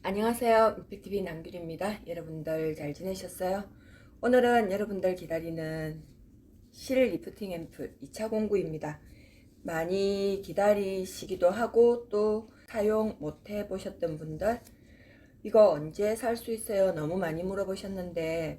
안녕하세요. 임팩TV 남규리입니다. 여러분들 잘 지내셨어요? 오늘은 여러분들 기다리는 실 리프팅 앰플 2차 공구입니다. 많이 기다리시기도 하고 또 사용 못 해보셨던 분들 이거 언제 살 수 있어요? 너무 많이 물어보셨는데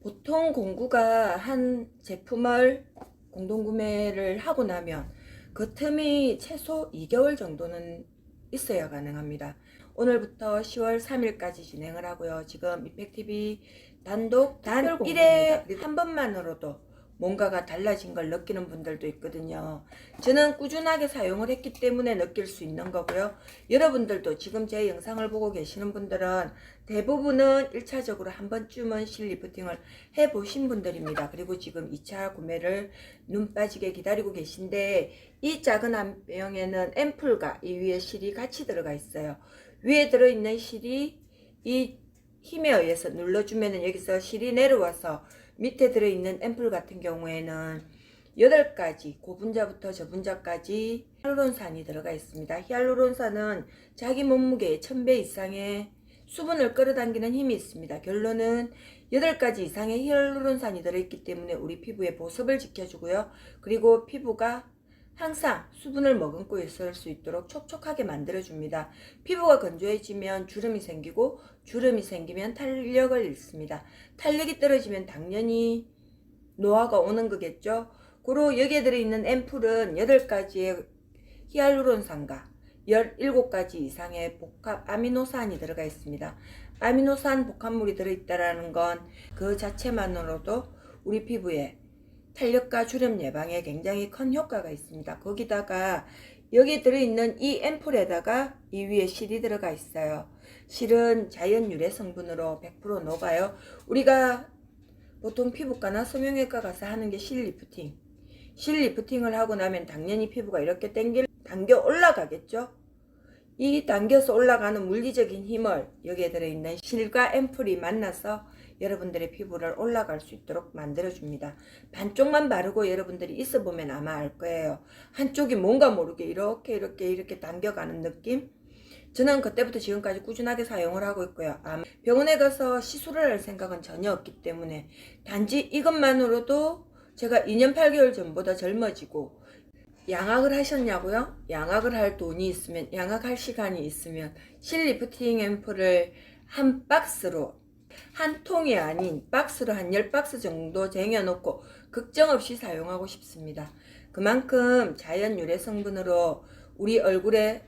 보통 공구가 한 제품을 공동구매를 하고 나면 그 틈이 최소 2개월 정도는 있어야 가능합니다. 오늘부터 10월 3일까지 진행을 하고요. 지금 임팩TV 단독 단 1회 한 번만으로도 뭔가가 달라진 걸 느끼는 분들도 있거든요. 저는 꾸준하게 사용을 했기 때문에 느낄 수 있는 거고요. 여러분들도 지금 제 영상을 보고 계시는 분들은 대부분은 1차적으로 한 번쯤은 실 리프팅을 해보신 분들입니다. 그리고 지금 2차 구매를 눈 빠지게 기다리고 계신데, 이 작은 안병에는 앰플과 이 위에 실이 같이 들어가 있어요. 위에 들어있는 실이 이 힘에 의해서 눌러주면은 여기서 실이 내려와서 밑에 들어있는 앰플 같은 경우에는 8가지 고분자부터 저분자까지 히알루론산이 들어가 있습니다. 히알루론산은 자기 몸무게의 1000배 이상의 수분을 끌어당기는 힘이 있습니다. 결론은 8가지 이상의 히알루론산이 들어있기 때문에 우리 피부의 보습을 지켜주고요. 그리고 피부가 항상 수분을 머금고 있을 수 있도록 촉촉하게 만들어줍니다. 피부가 건조해지면 주름이 생기고, 주름이 생기면 탄력을 잃습니다. 탄력이 떨어지면 당연히 노화가 오는 거겠죠. 그리고 여기에 들어있는 앰플은 8가지의 히알루론산과 17가지 이상의 복합 아미노산이 들어가 있습니다. 아미노산 복합물이 들어있다는 건 그 자체만으로도 우리 피부에 탄력과 주름 예방에 굉장히 큰 효과가 있습니다. 거기다가 여기 들어있는 이 앰플에다가 이 위에 실이 들어가 있어요. 실은 자연 유래 성분으로 100% 녹아요. 우리가 보통 피부과나 성형외과 가서 하는 게 실 리프팅. 실 리프팅을 하고 나면 당연히 피부가 이렇게 당겨 올라가겠죠. 이 당겨서 올라가는 물리적인 힘을 여기에 들어있는 실과 앰플이 만나서 여러분들의 피부를 올라갈 수 있도록 만들어줍니다. 반쪽만 바르고 여러분들이 있어보면 아마 알 거예요. 한쪽이 뭔가 모르게 이렇게 당겨가는 느낌? 저는 그때부터 지금까지 꾸준하게 사용을 하고 있고요. 아마 병원에 가서 시술을 할 생각은 전혀 없기 때문에 단지 이것만으로도 제가 2년 8개월 전보다 젊어지고, 양악을 하셨냐고요? 양악을 할 돈이 있으면, 양악할 시간이 있으면 실 리프팅 앰플을 한 박스로, 한 통이 아닌 박스로 한 10박스 정도 쟁여놓고 걱정 없이 사용하고 싶습니다. 그만큼 자연 유래 성분으로 우리 얼굴에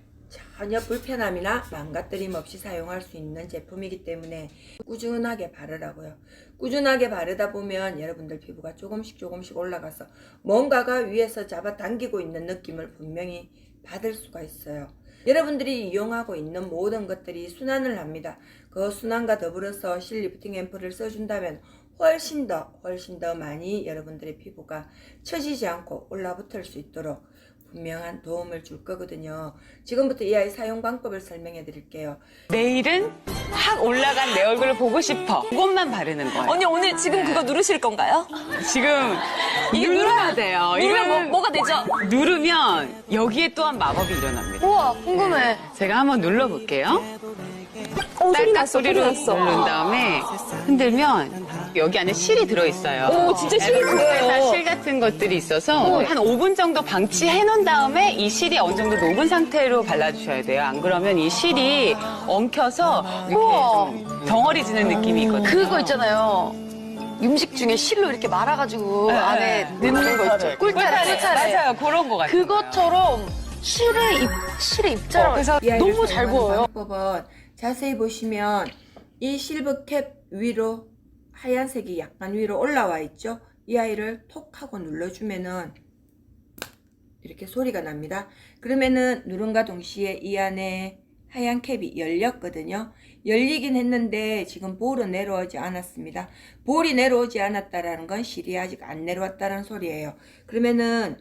전혀 불편함이나 망가뜨림 없이 사용할 수 있는 제품이기 때문에 꾸준하게 바르라고요. 꾸준하게 바르다 보면 여러분들 피부가 조금씩 올라가서 뭔가가 위에서 잡아당기고 있는 느낌을 분명히 받을 수가 있어요. 여러분들이 이용하고 있는 모든 것들이 순환을 합니다. 그 순환과 더불어서 실 리프팅 앰플을 써준다면 훨씬 더 많이 여러분들의 피부가 처지지 않고 올라붙을 수 있도록 분명한 도움을 줄 거거든요. 지금부터 이 아이 사용 방법을 설명해 드릴게요. 내일은 확 올라간 내 얼굴을 보고 싶어. 그것만 바르는 거예요. 언니 오늘 지금 그거 누르실 건가요? 지금 이게 눌러야 돼요. 누르면 뭐가 되죠? 누르면 여기에 또한 마법이 일어납니다. 우와 궁금해. 제가 한번 눌러볼게요. 소리 났어. 딸깍소리로 누른 다음에 흔들면 여기 안에 실이 들어있어요. 오 진짜 실이 들어요. 실 같은 것들이 있어서 한 5분 정도 방치해 놓은 다음에 이 실이 어느 정도 녹은 상태로 발라주셔야 돼요. 안 그러면 이 실이 엉켜서 이렇게 좀 덩어리 지는 느낌이 있거든요. 그거 있잖아요. 음식 중에 실로 이렇게 말아가지고 안에 넣는 거 있죠. 꿀타래. 맞아요. 그런 거 같아요. 그것처럼 실의 입자로 그래서 이 아이를 너무 잘 사용하는 보여요. 방법은 자세히 보시면 이 실버 캡 위로 하얀색이 약간 위로 올라와 있죠. 이 아이를 톡 하고 눌러주면은 이렇게 소리가 납니다. 그러면은 누름과 동시에 이 안에 하얀 캡이 열렸거든요. 열리긴 했는데 지금 볼은 내려오지 않았습니다. 볼이 내려오지 않았다라는 건 실이 아직 안 내려왔다는 소리예요. 그러면은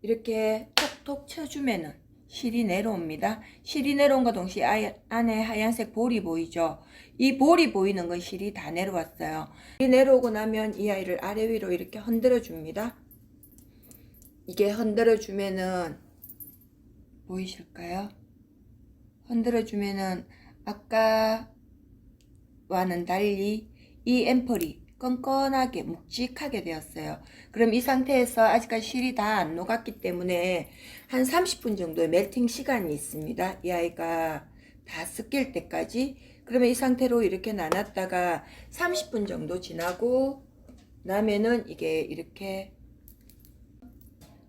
이렇게 톡톡 쳐주면은 실이 내려옵니다. 실이 내려온과 동시에 안에 하얀색 볼이 보이죠. 이 볼이 보이는 건 실이 다 내려왔어요. 실이 내려오고 나면 이 아이를 아래 위로 이렇게 흔들어 줍니다. 이게 흔들어 주면은 보이실까요? 흔들어주면은 아까와는 달리 이 앰플이 끈끈하게 묵직하게 되었어요. 그럼 이 상태에서 아직까지 실이 다 안 녹았기 때문에 한 30분 정도의 멜팅 시간이 있습니다. 이 아이가 다 섞일 때까지. 그러면 이 상태로 이렇게 놔놨다가 30분 정도 지나고 나면은 이게 이렇게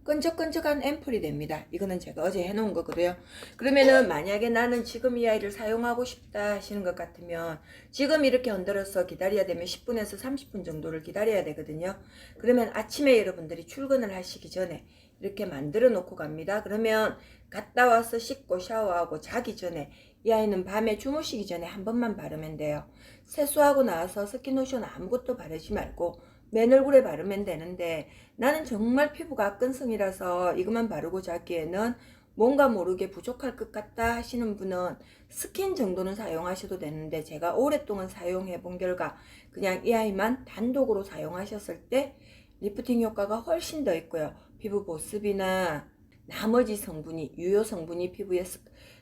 끈적끈적한 앰플이 됩니다. 이거는 제가 어제 해놓은 거거든요. 그러면은 만약에 나는 지금 이 아이를 사용하고 싶다 하시는 것 같으면 지금 이렇게 흔들어서 기다려야 되면 10분에서 30분 정도를 기다려야 되거든요. 그러면 아침에 여러분들이 출근을 하시기 전에 이렇게 만들어 놓고 갑니다. 그러면 갔다 와서 씻고 샤워하고 자기 전에, 이 아이는 밤에 주무시기 전에 한 번만 바르면 돼요. 세수하고 나와서 스킨로션 아무것도 바르지 말고 맨 얼굴에 바르면 되는데, 나는 정말 피부가 악건성이라서 이것만 바르고 자기에는 뭔가 모르게 부족할 것 같다 하시는 분은 스킨 정도는 사용하셔도 되는데, 제가 오랫동안 사용해 본 결과 그냥 이 아이만 단독으로 사용하셨을 때 리프팅 효과가 훨씬 더 있고요. 피부 보습이나 나머지 성분이, 유효 성분이 피부에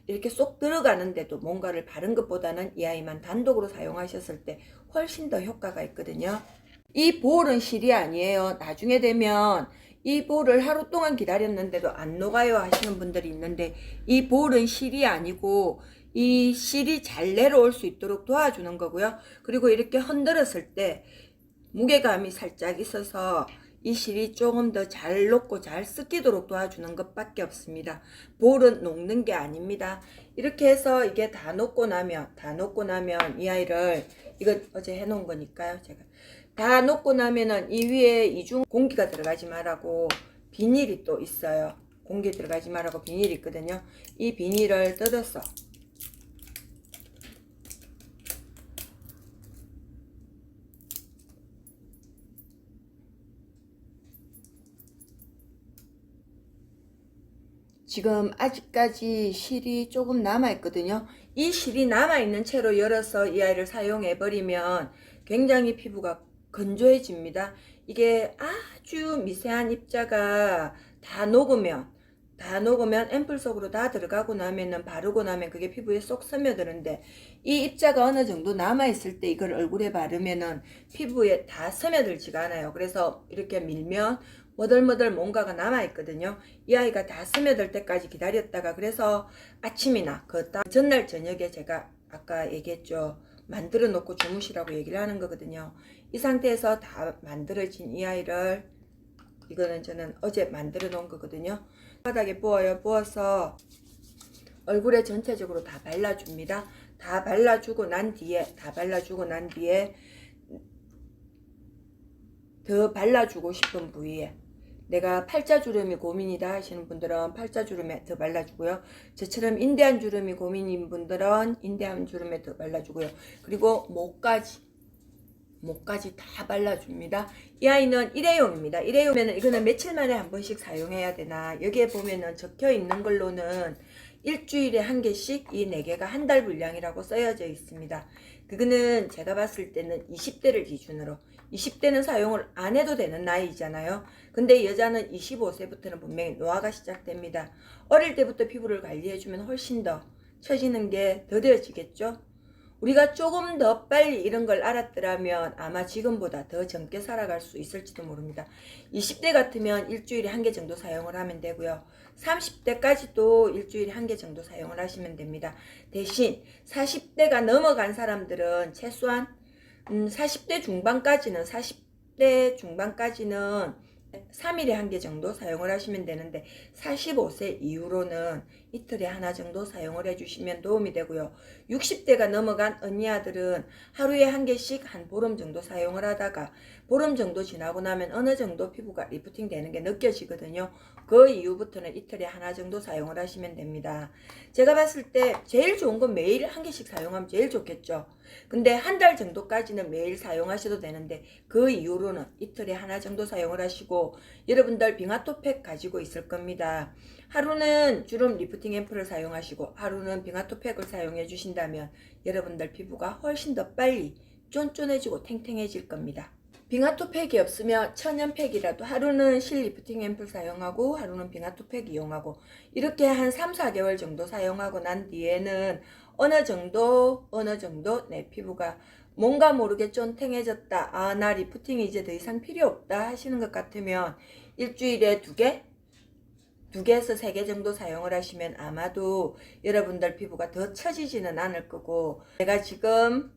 이렇게 쏙 들어가는데도 뭔가를 바른 것보다는 이 아이만 단독으로 사용하셨을 때 훨씬 더 효과가 있거든요. 이 볼은 실이 아니에요. 나중에 되면 이 볼을 하루 동안 기다렸는데도 안 녹아요 하시는 분들이 있는데, 이 볼은 실이 아니고 이 실이 잘 내려올 수 있도록 도와주는 거고요. 그리고 이렇게 흔들었을 때 무게감이 살짝 있어서 이 실이 조금 더 잘 녹고 잘 섞이도록 도와주는 것밖에 없습니다. 볼은 녹는 게 아닙니다. 이렇게 해서 이게 다 녹고 나면 이 아이를, 이거 어제 해놓은 거니까요. 제가 다 녹고 나면은 이 위에 이중 공기가 들어가지 말라고 비닐이 또 있어요. 공기 들어가지 말라고 비닐이 있거든요. 이 비닐을 뜯어서 지금 아직까지 실이 조금 남아있거든요. 이 실이 남아있는 채로 열어서 이 아이를 사용해버리면 굉장히 피부가 건조해집니다. 이게 아주 미세한 입자가 다 녹으면 앰플 속으로 다 들어가고 나면은, 바르고 나면 그게 피부에 쏙 스며드는데, 이 입자가 어느 정도 남아있을 때 이걸 얼굴에 바르면은 피부에 다 스며들지가 않아요. 그래서 이렇게 밀면 머들머들 뭔가가 남아있거든요. 이 아이가 다 스며들 때까지 기다렸다가, 그래서 아침이나 그 전날 저녁에 제가 아까 얘기했죠. 만들어 놓고 주무시라고 얘기를 하는 거거든요. 이 상태에서 다 만들어진 이 아이를, 이거는 저는 어제 만들어 놓은 거거든요. 바닥에 부어요. 부어서 얼굴에 전체적으로 다 발라줍니다. 다 발라주고 난 뒤에 더 발라주고 싶은 부위에, 내가 팔자주름이 고민이다 하시는 분들은 팔자주름에 더 발라주고요. 저처럼 인대한 주름이 고민인 분들은 인대한 주름에 더 발라주고요. 그리고 목까지 다 발라줍니다. 이 아이는 일회용입니다. 일회용이면 이거는 며칠 만에 한 번씩 사용해야 되나, 여기에 보면은 적혀 있는 걸로는 일주일에 한 개씩 이 4개가 한 달 분량이라고 써여져 있습니다. 그거는 제가 봤을 때는 20대를 기준으로, 20대는 사용을 안 해도 되는 나이잖아요. 근데 여자는 25세부터는 분명히 노화가 시작됩니다. 어릴 때부터 피부를 관리해주면 훨씬 더 처지는 게 더뎌지겠죠. 우리가 조금 더 빨리 이런 걸 알았더라면 아마 지금보다 더 젊게 살아갈 수 있을지도 모릅니다. 20대 같으면 일주일에 한 개 정도 사용을 하면 되고요. 30대까지도 일주일에 한 개 정도 사용을 하시면 됩니다. 대신 40대가 넘어간 사람들은 최소한 40대 중반까지는 3일에 한 개 정도 사용을 하시면 되는데, 45세 이후로는 이틀에 하나 정도 사용을 해주시면 도움이 되고요. 60대가 넘어간 언니아들은 하루에 한 개씩 한 보름 정도 사용을 하다가, 보름 정도 지나고 나면 어느 정도 피부가 리프팅 되는 게 느껴지거든요. 그 이후부터는 이틀에 하나 정도 사용을 하시면 됩니다. 제가 봤을 때 제일 좋은 건 매일 한 개씩 사용하면 제일 좋겠죠. 근데 한 달 정도까지는 매일 사용하셔도 되는데, 그 이후로는 이틀에 하나 정도 사용을 하시고, 여러분들 빙하토팩 가지고 있을 겁니다. 하루는 주름 리프팅 앰플을 사용하시고 하루는 빙하토팩을 사용해 주신다면 여러분들 피부가 훨씬 더 빨리 쫀쫀해지고 탱탱해질 겁니다. 빙하투팩이 없으면 천연팩이라도 하루는 실 리프팅 앰플 사용하고 하루는 빙하투팩 이용하고 이렇게 한 3, 4개월 정도 사용하고 난 뒤에는 어느 정도 내 피부가 뭔가 모르게 쫀탱해졌다. 아, 나 리프팅이 이제 더 이상 필요 없다 하시는 것 같으면 일주일에 2개에서 3개 정도 사용을 하시면 아마도 여러분들 피부가 더 처지지는 않을 거고 내가 지금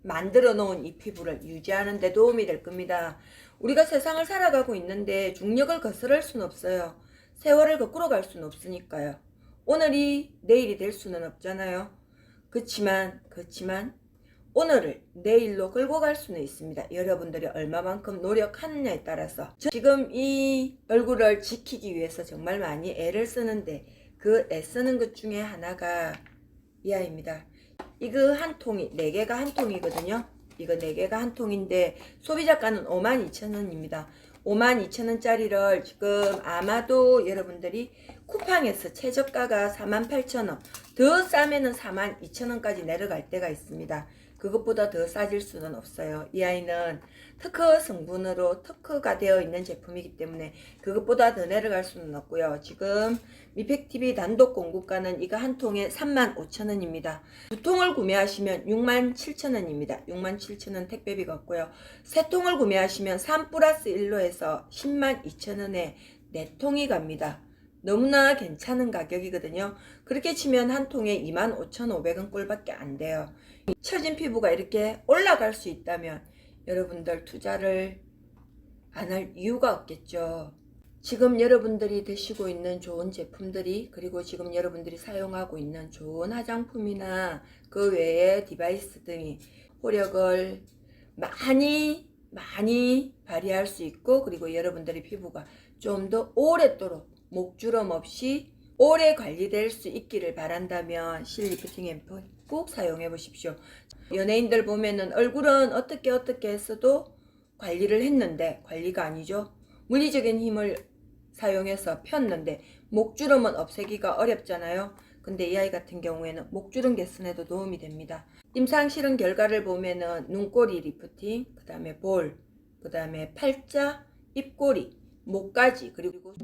만들어 놓은 이 피부를 유지하는 데 도움이 될 겁니다. 우리가 세상을 살아가고 있는데 중력을 거스를 수는 없어요. 세월을 거꾸로 갈 수는 없으니까요. 오늘이 내일이 될 수는 없잖아요. 그렇지만 오늘을 내일로 끌고 갈 수는 있습니다. 여러분들이 얼마만큼 노력하느냐에 따라서 지금 이 얼굴을 지키기 위해서 정말 많이 애를 쓰는데 그 애쓰는 것 중에 하나가 이 아이입니다. 이거 한 통이 4개가 한 통이거든요. 이거 4개가 한 통인데 소비자가는 52,000원입니다. 52,000원짜리를 지금 아마도 여러분들이 쿠팡에서 최저가가 48,000원, 더 싸면은 42,000원까지 내려갈 때가 있습니다. 그것보다 더 싸질 수는 없어요. 이 아이는 특허 성분으로 특허가 되어 있는 제품이기 때문에 그것보다 더 내려갈 수는 없고요. 지금 미팩TV 단독 공급가는 이거 한 통에 35,000원입니다. 2통을 구매하시면 67,000원입니다. 67,000원 택배비가 없고요. 3통을 구매하시면 3 플러스 1로 해서 102,000원에 4통이 갑니다. 너무나 괜찮은 가격이거든요. 그렇게 치면 한 통에 25,500원 꼴밖에 안 돼요. 처진 피부가 이렇게 올라갈 수 있다면 여러분들 투자를 안 할 이유가 없겠죠. 지금 여러분들이 드시고 있는 좋은 제품들이 그리고 지금 여러분들이 사용하고 있는 좋은 화장품이나 그 외의 디바이스 등이 효력을 많이 발휘할 수 있고 그리고 여러분들의 피부가 좀 더 오랫도록 목주름 없이 오래 관리될 수 있기를 바란다면 실 리프팅 앰플 꼭 사용해 보십시오. 연예인들 보면은 얼굴은 어떻게 했어도 관리를 했는데 관리가 아니죠. 물리적인 힘을 사용해서 폈는데 목주름은 없애기가 어렵잖아요. 근데 이 아이 같은 경우에는 목주름 개선에도 도움이 됩니다. 임상 실험 결과를 보면은 눈꼬리 리프팅, 그 다음에 볼, 그 다음에 팔자, 입꼬리, 목까지 그리고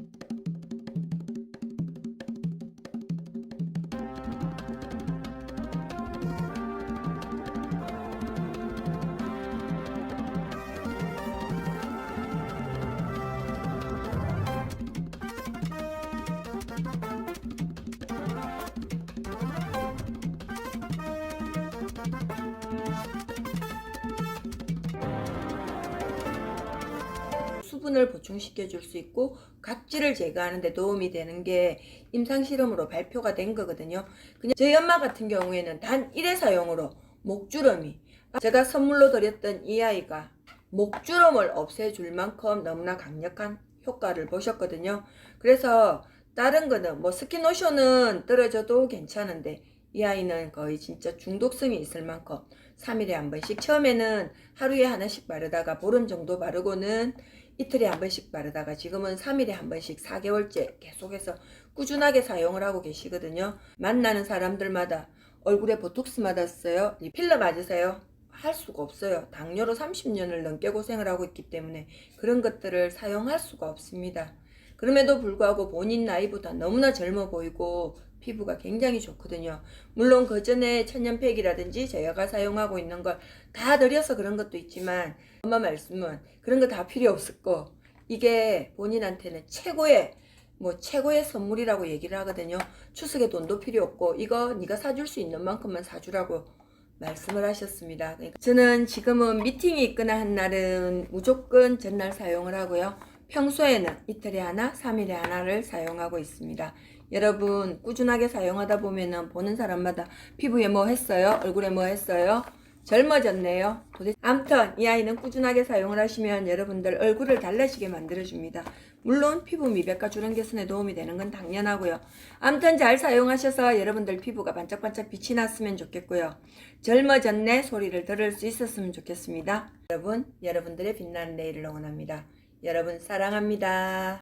수분을 보충시켜 줄 수 있고 각질을 제거하는 데 도움이 되는 게 임상실험으로 발표가 된 거거든요. 그냥 저희 엄마 같은 경우에는 단 1회 사용으로 목주름이 제가 선물로 드렸던 이 아이가 목주름을 없애줄 만큼 너무나 강력한 효과를 보셨거든요. 그래서 다른 거는 뭐 스킨로션은 떨어져도 괜찮은데 이 아이는 거의 진짜 중독성이 있을 만큼 3일에 한 번씩 처음에는 하루에 하나씩 바르다가 보름 정도 바르고는 이틀에 한 번씩 바르다가 지금은 3일에 한 번씩 4개월째 계속해서 꾸준하게 사용을 하고 계시거든요. 만나는 사람들마다 얼굴에 보톡스 맞았어요? 필러 맞으세요? 할 수가 없어요. 당뇨로 30년을 넘게 고생을 하고 있기 때문에 그런 것들을 사용할 수가 없습니다. 그럼에도 불구하고 본인 나이보다 너무나 젊어 보이고 피부가 굉장히 좋거든요. 물론 그 전에 천연팩이라든지 저희가 사용하고 있는 걸 다 드려서 그런 것도 있지만 엄마 말씀은 그런 거 다 필요 없었고 이게 본인한테는 최고의 선물이라고 얘기를 하거든요. 추석에 돈도 필요 없고 이거 네가 사줄 수 있는 만큼만 사주라고 말씀을 하셨습니다. 그러니까 저는 지금은 미팅이 있거나 한 날은 무조건 전날 사용을 하고요. 평소에는 이틀에 하나, 3일에 하나를 사용하고 있습니다. 여러분 꾸준하게 사용하다 보면은 보는 사람마다 피부에 뭐 했어요? 얼굴에 뭐 했어요? 젊어졌네요. 도대체 아무튼 이 아이는 꾸준하게 사용을 하시면 여러분들 얼굴을 달라지게 만들어줍니다. 물론 피부 미백과 주름 개선에 도움이 되는 건 당연하고요. 아무튼 잘 사용하셔서 여러분들 피부가 반짝반짝 빛이 났으면 좋겠고요. 젊어졌네 소리를 들을 수 있었으면 좋겠습니다. 여러분들의 빛나는 내일을 응원합니다. 여러분 사랑합니다.